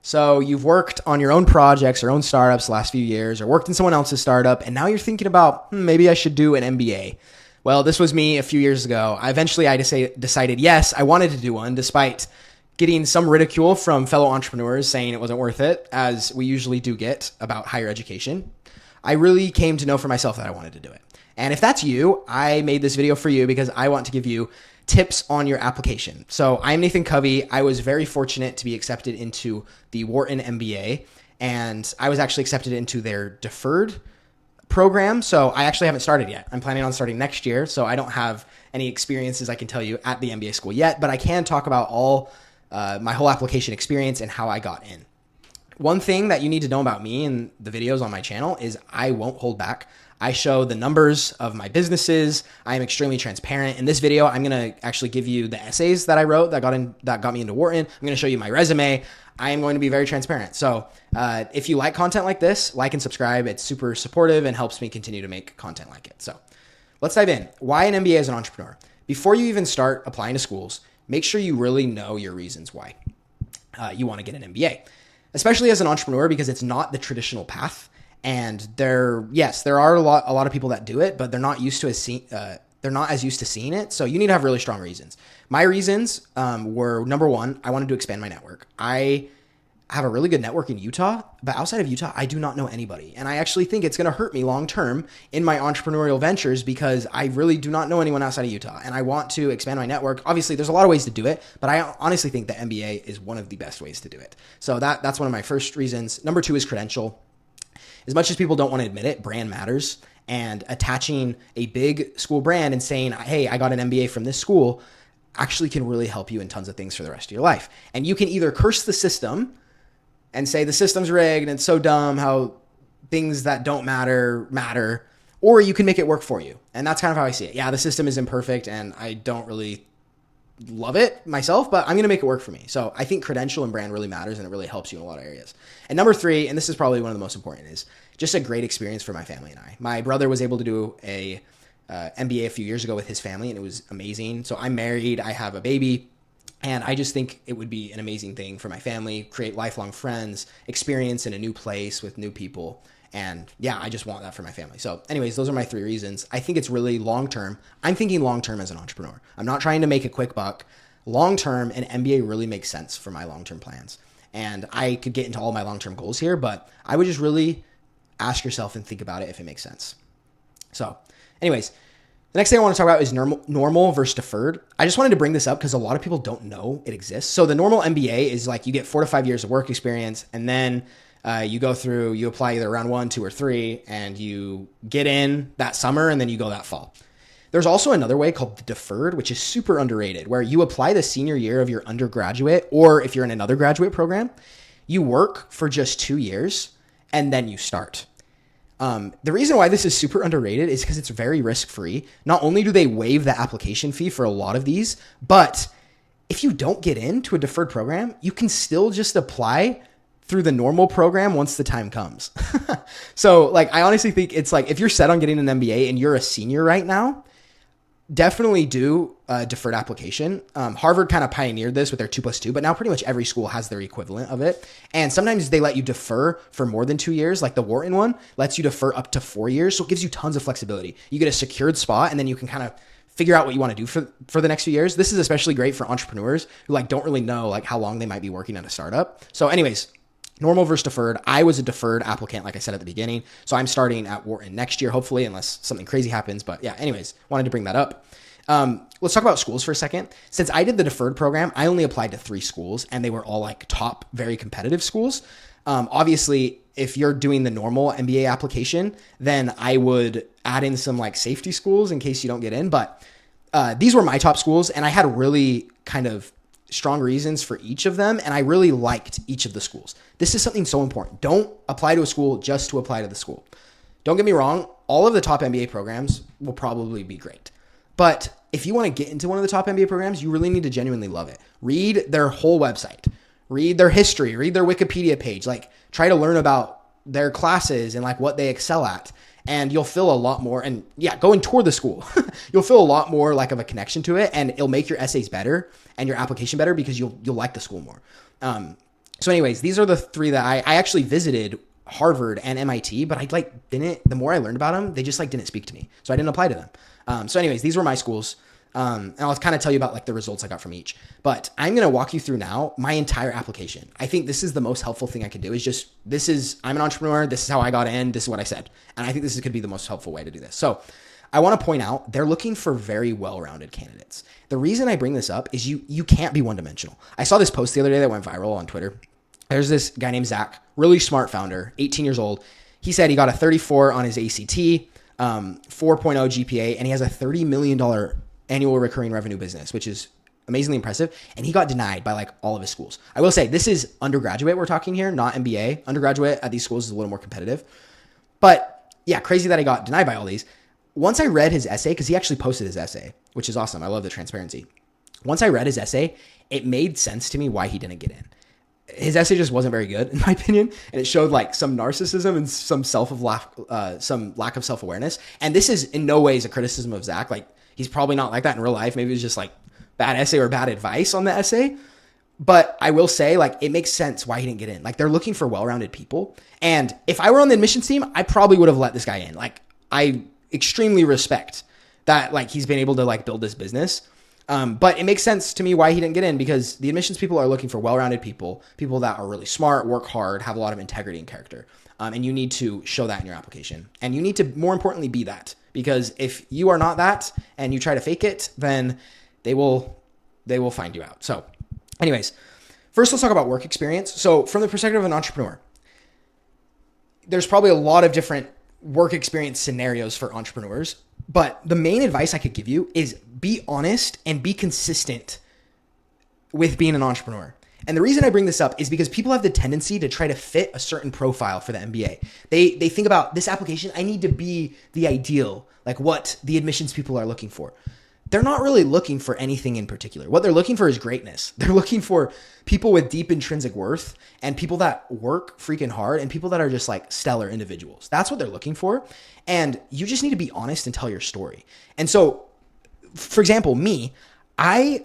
So you've worked on your own projects or own startups the last few years, or worked in someone else's startup, and now you're thinking about, maybe I should do an MBA. Well, this was me a few years ago. I decided, yes, I wanted to do one, despite getting some ridicule from fellow entrepreneurs saying it wasn't worth it, as we usually do get about higher education. I really came to know for myself that I wanted to do it. And if that's you, I made this video for you because I want to give you tips on your application. So I'm Nathan Covey. I was very fortunate to be accepted into the Wharton MBA, and I was actually accepted into their deferred program. So I actually haven't started yet. I'm planning on starting next year. So I don't have any experiences I can tell you at the MBA school yet, but I can talk about my whole application experience and how I got in. One thing that you need to know about me and the videos on my channel is I won't hold back. I show the numbers of my businesses. I am extremely transparent. In this video, I'm going to actually give you the essays that I wrote that got me into Wharton. I'm going to show you my resume. I am going to be very transparent. So if you like content like this, like and subscribe. It's super supportive and helps me continue to make content like it. So let's dive in. Why an MBA as an entrepreneur? Before you even start applying to schools, make sure you really know your reasons why you want to get an MBA, especially as an entrepreneur, because it's not the traditional path. And there are a lot of people that do it, but they're not as used to seeing it. So you need to have really strong reasons. My reasons were, number one, I wanted to expand my network. I have a really good network in Utah, but outside of Utah, I do not know anybody. And I actually think it's going to hurt me long-term in my entrepreneurial ventures because I really do not know anyone outside of Utah. And I want to expand my network. Obviously, there's a lot of ways to do it, but I honestly think the MBA is one of the best ways to do it. So that's one of my first reasons. Number two is credential. As much as people don't want to admit it, brand matters. And attaching a big school brand and saying, hey, I got an MBA from this school actually can really help you in tons of things for the rest of your life. And you can either curse the system and say the system's rigged and it's so dumb how things that don't matter, or you can make it work for you. And that's kind of how I see it. Yeah, the system is imperfect and I don't really love it myself, but I'm going to make it work for me. So I think credential and brand really matters, and it really helps you in a lot of areas. And number three, and this is probably one of the most important, is just a great experience for my family and I. My brother was able to do a MBA a few years ago with his family, and it was amazing. So I'm married, I have a baby, and I just think it would be an amazing thing for my family, create lifelong friends, experience in a new place with new people. And yeah, I just want that for my family. So anyways, those are my three reasons. I think it's really long-term. I'm thinking long-term as an entrepreneur. I'm not trying to make a quick buck. Long-term, an MBA really makes sense for my long-term plans. And I could get into all my long-term goals here, but I would just really ask yourself and think about it if it makes sense. So anyways, the next thing I want to talk about is normal versus deferred. I just wanted to bring this up because a lot of people don't know it exists. So the normal MBA is like you get 4 to 5 years of work experience, and then you apply either round 1, 2, or 3, and you get in that summer, and then you go that fall. There's also another way called the deferred, which is super underrated, where you apply the senior year of your undergraduate, or if you're in another graduate program, you work for just 2 years, and then you start. The reason why this is super underrated is because it's very risk-free. Not only do they waive the application fee for a lot of these, but if you don't get into a deferred program, you can still just apply through the normal program once the time comes. So I honestly think it's if you're set on getting an MBA and you're a senior right now, definitely do a deferred application. Harvard kind of pioneered this with their 2+2, but now pretty much every school has their equivalent of it. And sometimes they let you defer for more than 2 years. Like the Wharton one lets you defer up to 4 years. So it gives you tons of flexibility. You get a secured spot, and then you can kind of figure out what you want to do for the next few years. This is especially great for entrepreneurs who don't really know how long they might be working at a startup. So anyways, normal versus deferred. I was a deferred applicant, like I said at the beginning. So I'm starting at Wharton next year, hopefully, unless something crazy happens. But yeah, anyways, wanted to bring that up. Let's talk about schools for a second. Since I did the deferred program, I only applied to 3 schools, and they were all top, very competitive schools. Obviously, if you're doing the normal MBA application, then I would add in some safety schools in case you don't get in. But these were my top schools, and I had really kind of strong reasons for each of them, and I really liked each of the schools. This is something so important. Don't apply to a school just to apply to the school. Don't get me wrong, all of the top MBA programs will probably be great. But if you want to get into one of the top MBA programs, you really need to genuinely love it. Read their whole website. Read their history. Read their Wikipedia page. Try to learn about their classes and what they excel at. And you'll feel a lot more, and yeah, go and tour the school. You'll feel a lot more of a connection to it, and it'll make your essays better and your application better because you'll like the school more. So anyways, these are the three that I actually visited Harvard and MIT, but I like didn't, the more I learned about them, they just like didn't speak to me. So I didn't apply to them. So anyways, these were my schools. And I'll kind of tell you about like the results I got from each, but I'm going to walk you through now my entire application. I think this is the most helpful thing I could do is just, I'm an entrepreneur. This is how I got in. This is what I said. And I think this could be the most helpful way to do this. So I want to point out they're looking for very well-rounded candidates. The reason I bring this up is you can't be one-dimensional. I saw this post the other day that went viral on Twitter. There's this guy named Zach, really smart founder, 18 years old. He said he got a 34 on his ACT, 4.0 GPA, and he has a $30 million annual recurring revenue business, which is amazingly impressive. And he got denied by like all of his schools. I will say this is undergraduate we're talking here, not MBA. Undergraduate at these schools is a little more competitive. But yeah, crazy that I got denied by all these. Once I read his essay, because he actually posted his essay, which is awesome. I love the transparency. Once I read his essay, it made sense to me why he didn't get in. His essay just wasn't very good, in my opinion, and it showed like some narcissism and some lack of self-awareness. And this is in no ways a criticism of Zach. Like, he's probably not like that in real life. Maybe it was just like bad essay or bad advice on the essay. But I will say, like, it makes sense why he didn't get in. Like, they're looking for well-rounded people. And if I were on the admissions team, I probably would have let this guy in. Like, I extremely respect that, like, he's been able to like build this business. But it makes sense to me why he didn't get in, because the admissions people are looking for well-rounded people that are really smart, work hard, have a lot of integrity and character. And you need to show that in your application. And you need to, more importantly, be that. Because if you are not that and you try to fake it, then they will find you out. So anyways, first let's talk about work experience. So from the perspective of an entrepreneur, there's probably a lot of different work experience scenarios for entrepreneurs. But the main advice I could give you is be honest and be consistent with being an entrepreneur. And the reason I bring this up is because people have the tendency to try to fit a certain profile for the MBA. They think about this application, I need to be the ideal, like what the admissions people are looking for. They're not really looking for anything in particular. What they're looking for is greatness. They're looking for people with deep intrinsic worth and people that work freaking hard and people that are just like stellar individuals. That's what they're looking for. And you just need to be honest and tell your story. And so, for example, in my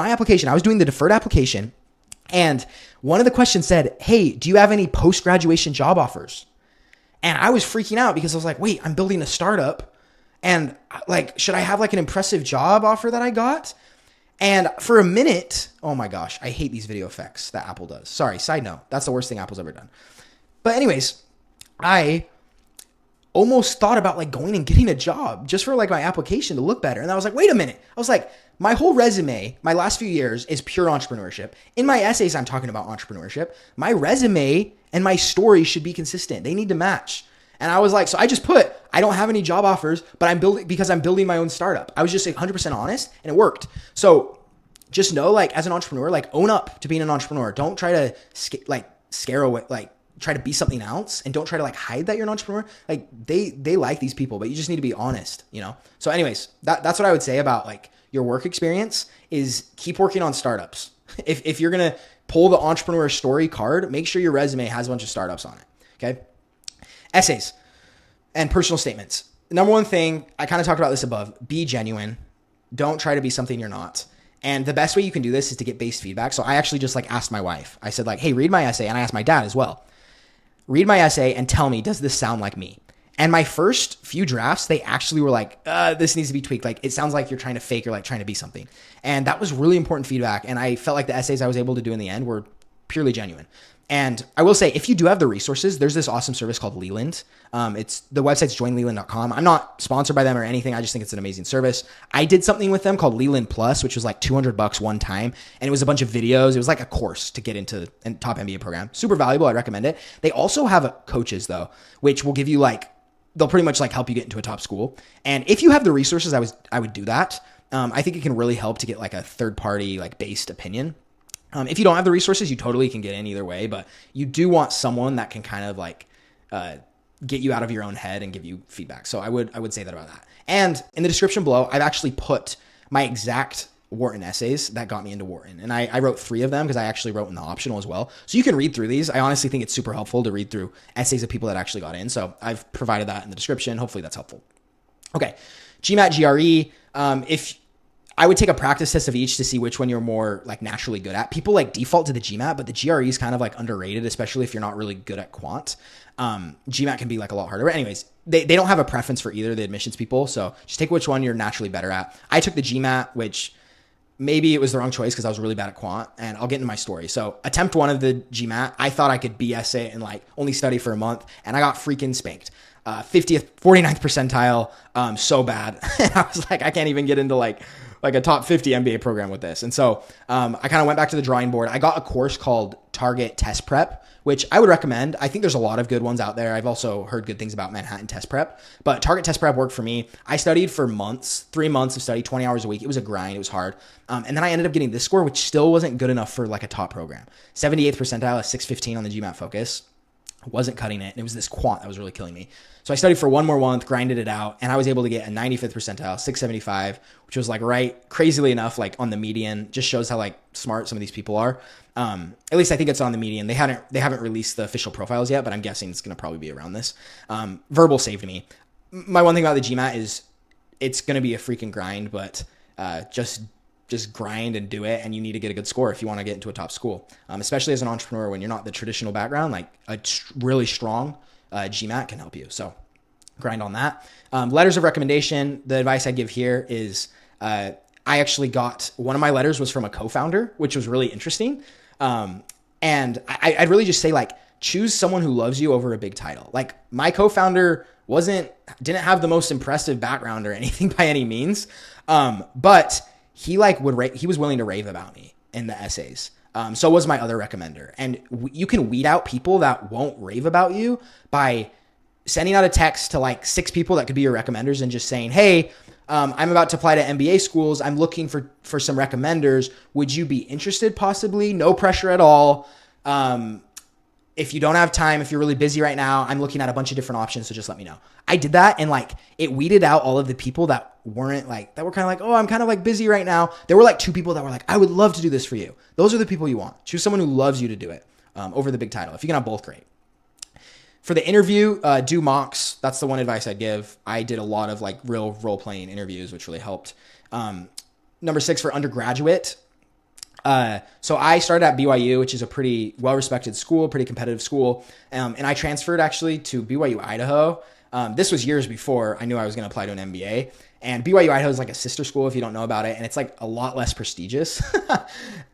application, I was doing the deferred application, and one of the questions said, hey, do you have any post-graduation job offers? And I was freaking out because I was like, wait, I'm building a startup. And like, should I have like an impressive job offer that I got? And for a minute, oh my gosh, I hate these video effects that Apple does. Sorry, side note, that's the worst thing Apple's ever done. But anyways, I almost thought about like going and getting a job just for like my application to look better. And I was like, wait a minute. I was like, my whole resume, my last few years is pure entrepreneurship. In my essays, I'm talking about entrepreneurship. My resume and my story should be consistent. They need to match. And I was like, so I just put, I don't have any job offers, but I'm building my own startup. I was just 100% honest and it worked. So just know, like, as an entrepreneur, like, own up to being an entrepreneur. Don't try to scare away, like, try to be something else, and don't try to like hide that you're an entrepreneur. Like, they like these people, but you just need to be honest, you know? So anyways, that's what I would say about like your work experience is keep working on startups. If you're going to pull the entrepreneur story card, make sure your resume has a bunch of startups on it. Okay. Essays and personal statements. Number one thing, I kind of talked about this above, be genuine. Don't try to be something you're not. And the best way you can do this is to get based feedback. So I actually just like asked my wife, I said like, hey, read my essay. And I asked my dad as well, read my essay and tell me, does this sound like me? And my first few drafts, they actually were like, this needs to be tweaked. Like, it sounds like you're trying to fake or like trying to be something. And that was really important feedback. And I felt like the essays I was able to do in the end were purely genuine. And I will say, if you do have the resources, there's this awesome service called Leland. The website's joinleland.com. I'm not sponsored by them or anything. I just think it's an amazing service. I did something with them called Leland Plus, which was like $200 one time. And it was a bunch of videos. It was like a course to get into a top MBA program. Super valuable. I recommend it. They also have coaches though, which will give you like, they'll pretty much like help you get into a top school. And if you have the resources, I would do that. I think it can really help to get like a third party like based opinion. If you don't have the resources, you totally can get in either way, but you do want someone that can kind of like get you out of your own head and give you feedback. So I would say that about that. And in the description below, I've actually put my exact Wharton essays that got me into Wharton. And I wrote 3 of them because I actually wrote in the optional as well. So you can read through these. I honestly think it's super helpful to read through essays of people that actually got in. So I've provided that in the description. Hopefully that's helpful. Okay. GMAT, GRE. I would take a practice test of each to see which one you're more like naturally good at. People like default to the GMAT, but the GRE is kind of like underrated, especially if you're not really good at quant. GMAT can be like a lot harder. But anyways, they don't have a preference for either, the admissions people. So just take which one you're naturally better at. I took the GMAT, which maybe it was the wrong choice because I was really bad at quant, and I'll get into my story. So attempt one of the GMAT, I thought I could BS it and like only study for a month, and I got freaking spanked. 50th, 49th percentile, so bad. And I was like, I can't even get into like a top 50 MBA program with this. And so I kind of went back to the drawing board. I got a course called Target Test Prep, which I would recommend. I think there's a lot of good ones out there. I've also heard good things about Manhattan Test Prep, but Target Test Prep worked for me. I studied for months, 3 months of study, 20 hours a week. It was a grind. It was hard. And then I ended up getting this score, which still wasn't good enough for like a top program. 78th percentile, a 615 on the GMAT Focus. Wasn't cutting it. And it was this quant that was really killing me. So I studied for one more month, grinded it out, and I was able to get a 95th percentile, 675, which was like right, crazily enough, like on the median. Just shows how like smart some of these people are. At least I think it's on the median. They haven't released the official profiles yet, but I'm guessing it's going to probably be around this. Verbal saved me. My one thing about the GMAT is it's going to be a freaking grind, but just grind and do it, and you need to get a good score if you want to get into a top school, especially as an entrepreneur when you're not the traditional background. Like a really strong GMAT can help you. So grind on that. Letters of recommendation. The advice I give here is I actually got one of my letters was from a co-founder, which was really interesting. And I'd really just say like choose someone who loves you over a big title. Like my co-founder didn't have the most impressive background or anything by any means, but he was willing to rave about me in the essays. So was my other recommender. And you can weed out people that won't rave about you by sending out a text to like 6 people that could be your recommenders and just saying, hey, I'm about to apply to MBA schools. I'm looking for some recommenders. Would you be interested possibly? No pressure at all. If you don't have time, if you're really busy right now, I'm looking at a bunch of different options. So just let me know. I did that. And like, it weeded out all of the people that were kind of like, oh, I'm kind of like busy right now. There were like 2 people that were like, I would love to do this for you. Those are the people you want. Choose someone who loves you to do it over the big title. If you can have both, great. For the interview, do mocks. That's the one advice I'd give. I did a lot of like real role-playing interviews, which really helped. Number 6 for undergraduate. So I started at BYU, which is a pretty well-respected school, pretty competitive school. And I transferred actually to BYU Idaho. This was years before I knew I was going to apply to an MBA. And BYU Idaho is like a sister school if you don't know about it. And it's like a lot less prestigious.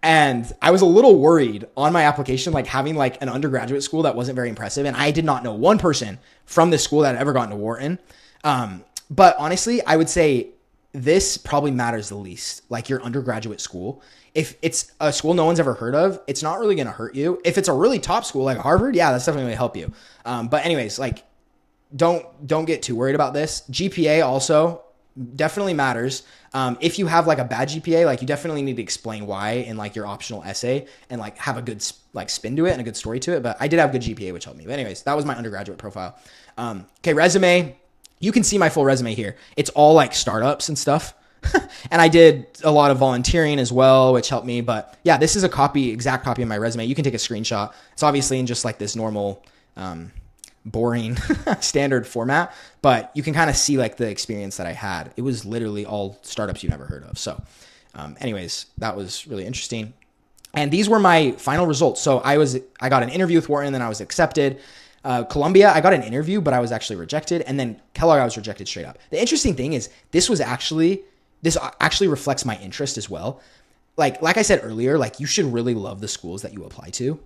And I was a little worried on my application, like having like an undergraduate school that wasn't very impressive. And I did not know one person from this school that had ever gotten to Wharton. But honestly, I would say this probably matters the least, like your undergraduate school. If it's a school no one's ever heard of, it's not really going to hurt you. If it's a really top school like Harvard, yeah, that's definitely going to help you. But anyways, like don't get too worried about this. GPA also definitely matters. If you have like a bad GPA, like you definitely need to explain why in like your optional essay and like have a good like spin to it and a good story to it. But I did have good GPA, which helped me. But anyways, that was my undergraduate profile. Okay, resume. You can see my full resume here. It's all like startups and stuff. And I did a lot of volunteering as well, which helped me. But yeah, this is exact copy of my resume. You can take a screenshot. It's obviously in just like this normal, boring standard format, but you can kind of see like the experience that I had. It was literally all startups you never heard of. So anyways, that was really interesting. And these were my final results. So I got an interview with Wharton, then I was accepted. Columbia, I got an interview, but I was actually rejected. And then Kellogg, I was rejected straight up. The interesting thing is this actually reflects my interest as well. Like I said earlier, like you should really love the schools that you apply to.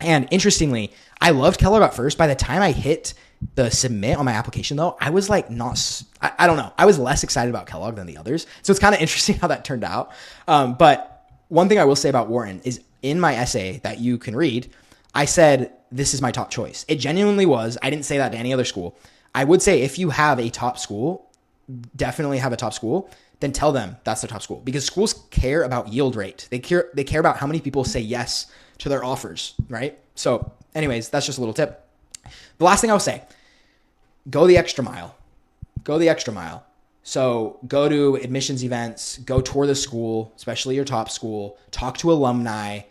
And interestingly, I loved Kellogg at first. By the time I hit the submit on my application though, I was like I don't know. I was less excited about Kellogg than the others. So it's kind of interesting how that turned out. But one thing I will say about Wharton is in my essay that you can read, I said, this is my top choice. It genuinely was. I didn't say that to any other school. I would say if you have a top school, definitely have a top school, then tell them that's the top school, because schools care about yield rate. They care about how many people say yes to their offers, right? So anyways, that's just a little tip. The last thing I'll say, go the extra mile. Go the extra mile. So go to admissions events, go tour the school, especially your top school, talk to alumni,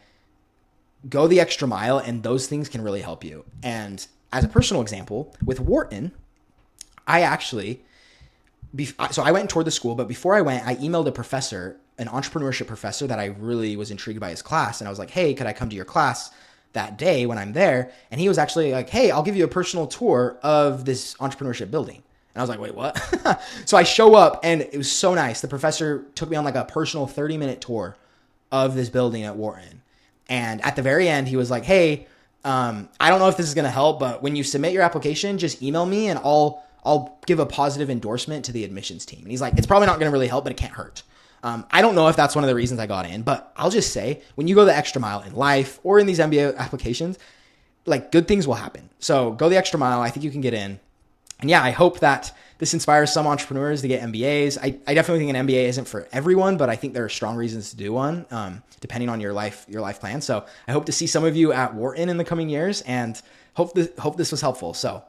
go the extra mile, and those things can really help you. And as a personal example, with Wharton, I actually so I went and toured the school, but before I went, I emailed a professor, an entrepreneurship professor that I really was intrigued by his class. And I was like, hey, could I come to your class that day when I'm there? And he was actually like, hey, I'll give you a personal tour of this entrepreneurship building. And I was like, wait, what? So I show up and it was so nice. The professor took me on like a personal 30-minute tour of this building at Wharton. And at the very end, he was like, hey, I don't know if this is going to help, but when you submit your application, just email me and I'll give a positive endorsement to the admissions team. And he's like, it's probably not going to really help, but it can't hurt. I don't know if that's one of the reasons I got in, but I'll just say when you go the extra mile in life or in these MBA applications, like good things will happen. So go the extra mile. I think you can get in. And yeah, I hope that this inspires some entrepreneurs to get MBAs. I definitely think an MBA isn't for everyone, but I think there are strong reasons to do one, depending on your life plan. So I hope to see some of you at Wharton in the coming years and hope this was helpful. So